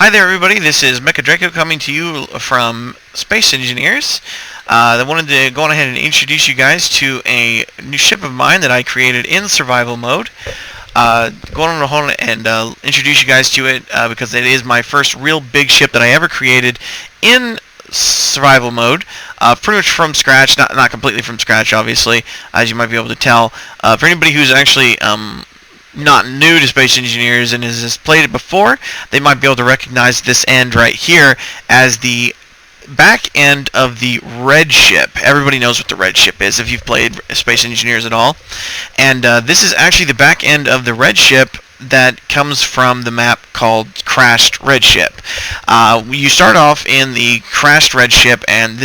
Hi there, everybody. This is Mecha Draco coming to you from Space Engineers. I wanted to go on ahead and introduce you guys to a new ship of mine that I created in survival mode. Going on ahead and introduce you guys to it because it is my first real big ship that I ever created in survival mode, pretty much from scratch, not completely from scratch, obviously, as you might be able to tell. For anybody who's actually not new to Space Engineers and has played it before, they might be able to recognize this end right here as the back end of the red ship. Everybody knows what the red ship is if you've played Space Engineers at all. And this is actually the back end of the red ship that comes from the map called Crashed Red Ship. You start off in the Crashed Red Ship, and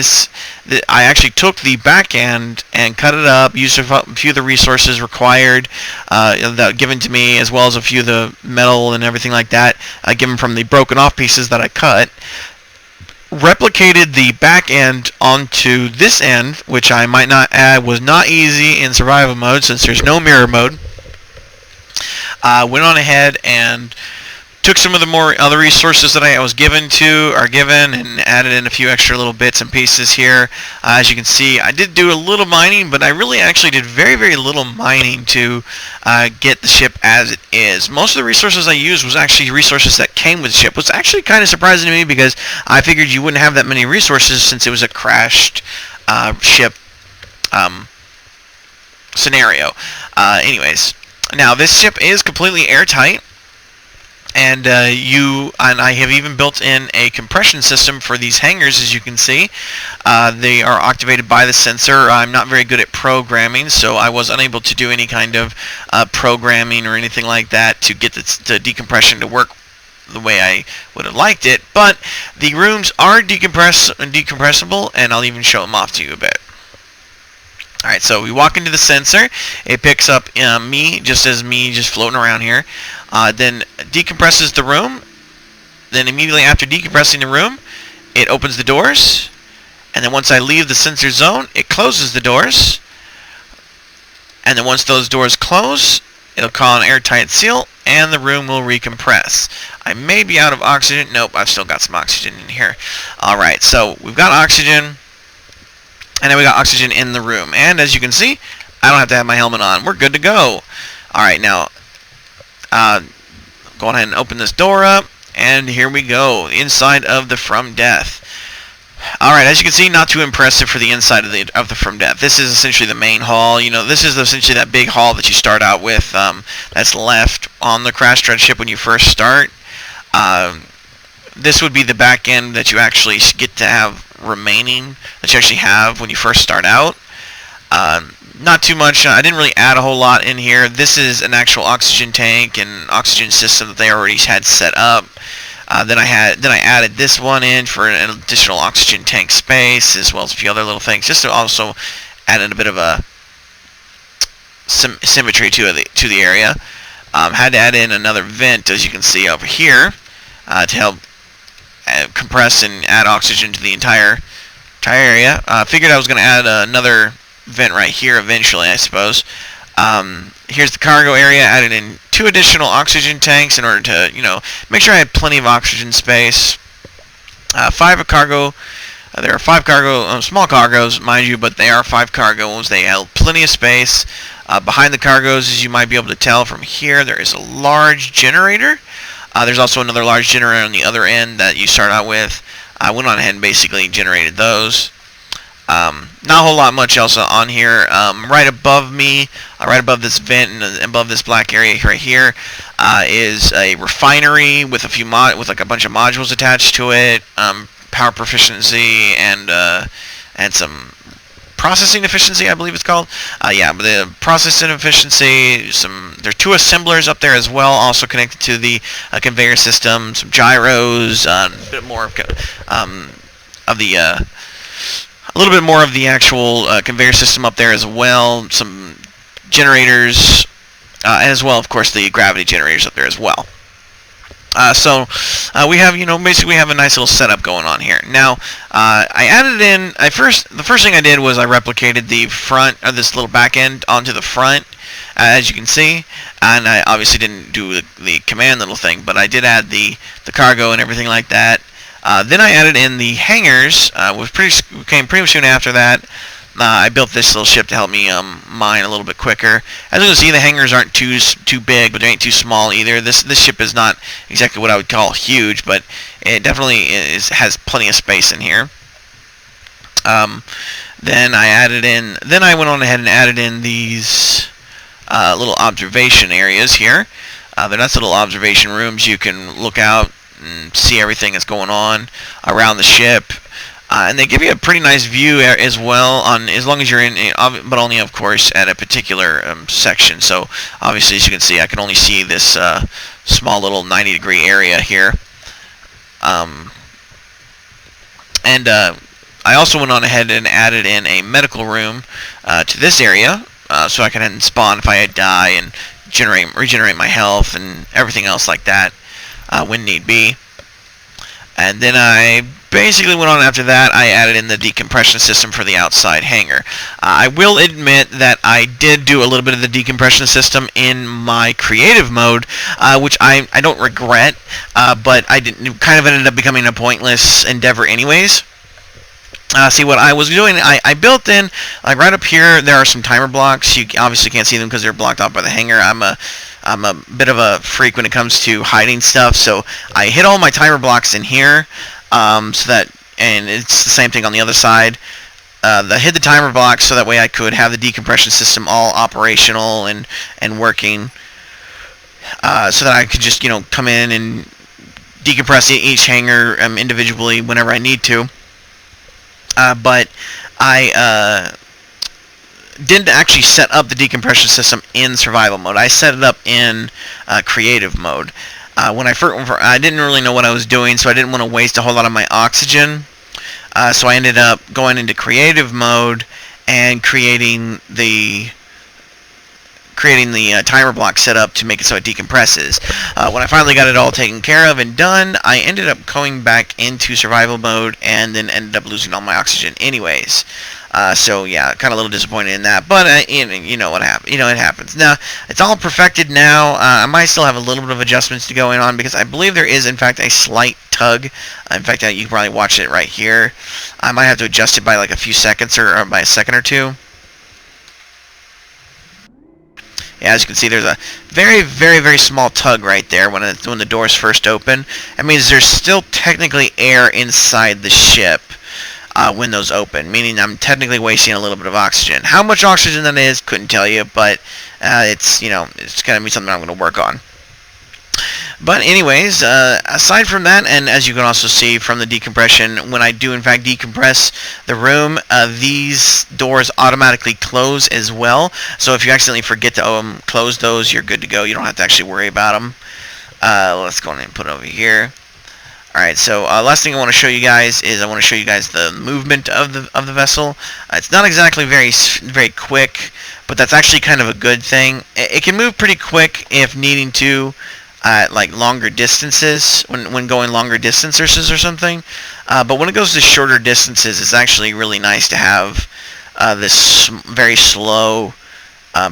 I actually took the back end and cut it up, used a few of the resources required that given to me, as well as a few of the metal and everything like that, given from the broken off pieces that I cut. Replicated the back end onto this end, which I might not add was not easy in survival mode since there's no mirror mode. Went on ahead and took some of the other resources that I was given and added in a few extra little bits and pieces here. As you can see, I did do a little mining, but I really actually did very little mining to get the ship as it is. Most of the resources I used was actually resources that came with the ship. It was actually kind of surprising to me because I figured you wouldn't have that many resources since it was a crashed ship scenario. Anyways. Now, this ship is completely airtight, and I have even built in a compression system for these hangars, as you can see. They are activated by the sensor. I'm not very good at programming, so I was unable to do any kind of programming or anything like that to get the decompression to work the way I would have liked it. But the rooms are decompressible, and I'll even show them off to you a bit. Alright, so we walk into the sensor. It picks up me just floating around here. Then decompresses the room. Then immediately after decompressing the room, it opens the doors. And then once I leave the sensor zone, it closes the doors. And then once those doors close, it'll call an airtight seal, and the room will recompress. I may be out of oxygen. Nope, I've still got some oxygen in here. Alright, so we've got oxygen. And then we got oxygen in the room. And as you can see, I don't have to have my helmet on. We're good to go. Alright, now, go ahead and open this door up. And here we go, inside of the From Death. Alright, as you can see, not too impressive for the inside of the From Death. This is essentially the main hall. You know, this is essentially that big hall that you start out with that's left on the Crashed Red Ship when you first start. This would be the back end that you actually get to have remaining, that you actually have when you first start out. Not too much. I didn't really add a whole lot in here. This is an actual oxygen tank and oxygen system that they already had set up. Then I added this one in for an additional oxygen tank space, as well as a few other little things, just to also add in a bit of a symmetry to the area. Had to add in another vent, as you can see over here, to help compress and add oxygen to the entire area. Figured I was going to add another vent right here eventually, I suppose. Here's the cargo area. Added in 2 additional oxygen tanks in order to, make sure I had plenty of oxygen space. 5 cargo. There are 5 cargo, small cargos, mind you, but they are 5 cargos. They held plenty of space. Behind the cargos, as you might be able to tell from here, there is a large generator. There's also another large generator on the other end that you start out with. I went on ahead and basically generated those. Not a whole lot much else on here. Right above me, right above this vent and above this black area right here, is a refinery with a bunch of modules attached to it, power proficiency, and some processing efficiency, I believe it's called. Yeah, but the processing efficiency, there are 2 assemblers up there as well, also connected to the conveyor system, some gyros, a bit more of a little bit more of the actual conveyor system up there as well, some generators, and as well, of course, the gravity generators up there as well. We have, basically we have a nice little setup going on here. Now, I added in, the first thing I did was I replicated the front of this little back end onto the front, as you can see, and I obviously didn't do the command little thing, but I did add the cargo and everything like that. Then I added in the hangars, came pretty soon after that. I built this little ship to help me mine a little bit quicker. As you can see, the hangars aren't too big, but they ain't too small either. This ship is not exactly what I would call huge, but it definitely has plenty of space in here. Then I went on ahead and added in these little observation areas here. They're nice little observation rooms. You can look out and see everything that's going on around the ship. And they give you a pretty nice view as well, as long as you're but only, of course, at a particular section. So, obviously, as you can see, I can only see this small little 90-degree area here. I also went on ahead and added in a medical room to this area, so I can spawn if I die and regenerate my health and everything else like that when need be. And then I basically went on after that. I added in the decompression system for the outside hangar. I will admit that I did do a little bit of the decompression system in my creative mode, which I don't regret, but kind of ended up becoming a pointless endeavor anyways. See what I was doing, I built in, like right up here, there are some timer blocks. You obviously can't see them because they're blocked off by the hangar. I'm a bit of a freak when it comes to hiding stuff, so I hid all my timer blocks in here, and it's the same thing on the other side. I hid the timer blocks so that way I could have the decompression system all operational and working, so that I could just, come in and decompress each hangar individually whenever I need to. But I didn't actually set up the decompression system in survival mode. I set it up in creative mode. I didn't really know what I was doing, so I didn't want to waste a whole lot of my oxygen. So I ended up going into creative mode and creating the timer block set up to make it so it decompresses. When I finally got it all taken care of and done, I ended up going back into survival mode and then ended up losing all my oxygen anyways. So yeah, kind of a little disappointed in that, but you know what happened. It happens. Now it's all perfected now. I might still have a little bit of adjustments to going on because I believe there is in fact a slight tug. In fact, you can probably watch it right here. I might have to adjust it by like a few seconds or by a second or two. Yeah, as you can see, there's a very, very, very small tug right there when the doors first open. That means there's still technically air inside the ship when those open, meaning I'm technically wasting a little bit of oxygen. How much oxygen that is, couldn't tell you, but it's going to be something I'm going to work on. But anyways, aside from that, and as you can also see from the decompression, when I do in fact decompress the room, these doors automatically close as well. So if you accidentally forget to close those, you're good to go. You don't have to actually worry about them. Let's go ahead and put it over here. Alright, so last thing I want to show you guys is I want to show you guys the movement of the vessel. It's not exactly very quick, but that's actually kind of a good thing. It can move pretty quick if needing to. Like longer distances, when going longer distances or something, but when it goes to shorter distances, it's actually really nice to have this very slow,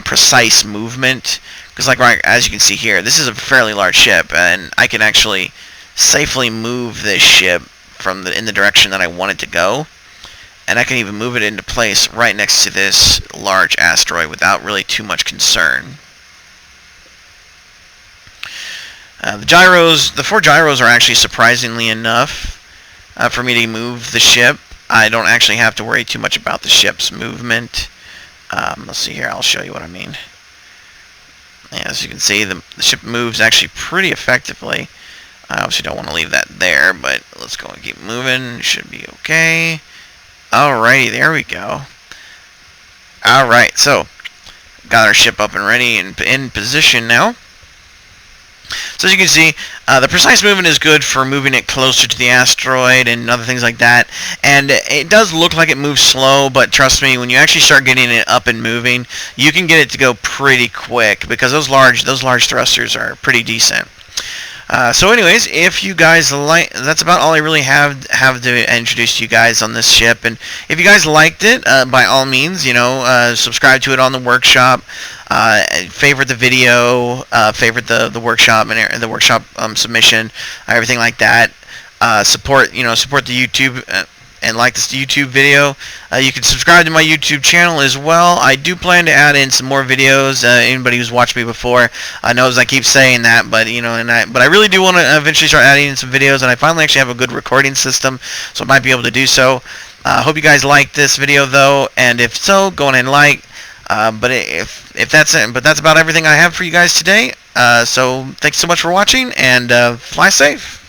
precise movement. Because like as you can see here, this is a fairly large ship, and I can actually safely move this ship in the direction that I want it to go, and I can even move it into place right next to this large asteroid without really too much concern. The 4 gyros are actually surprisingly enough for me to move the ship. I don't actually have to worry too much about the ship's movement. Let's see here, I'll show you what I mean. Yeah, as you can see, the ship moves actually pretty effectively. I obviously don't want to leave that there, but let's go and keep moving. Should be okay. Alrighty, there we go. Alright, so got our ship up and ready and in position now. So as you can see, the precise movement is good for moving it closer to the asteroid and other things like that. And it does look like it moves slow, but trust me, when you actually start getting it up and moving, you can get it to go pretty quick because those large thrusters are pretty decent. So anyways, if you guys like, that's about all I really have to introduce to you guys on this ship. And if you guys liked it, by all means, subscribe to it on the workshop, favorite the video, favorite the workshop and the workshop submission, everything like that. Support the YouTube. And like this YouTube video. You can subscribe to my YouTube channel as well. I do plan to add in some more videos. Anybody who's watched me before knows I keep saying that, but but I really do want to eventually start adding in some videos, and I finally actually have a good recording system, so I might be able to do so. Hope you guys like this video though, and if so, go ahead and like. But that's it. But that's about everything I have for you guys today. So thanks so much for watching, and fly safe.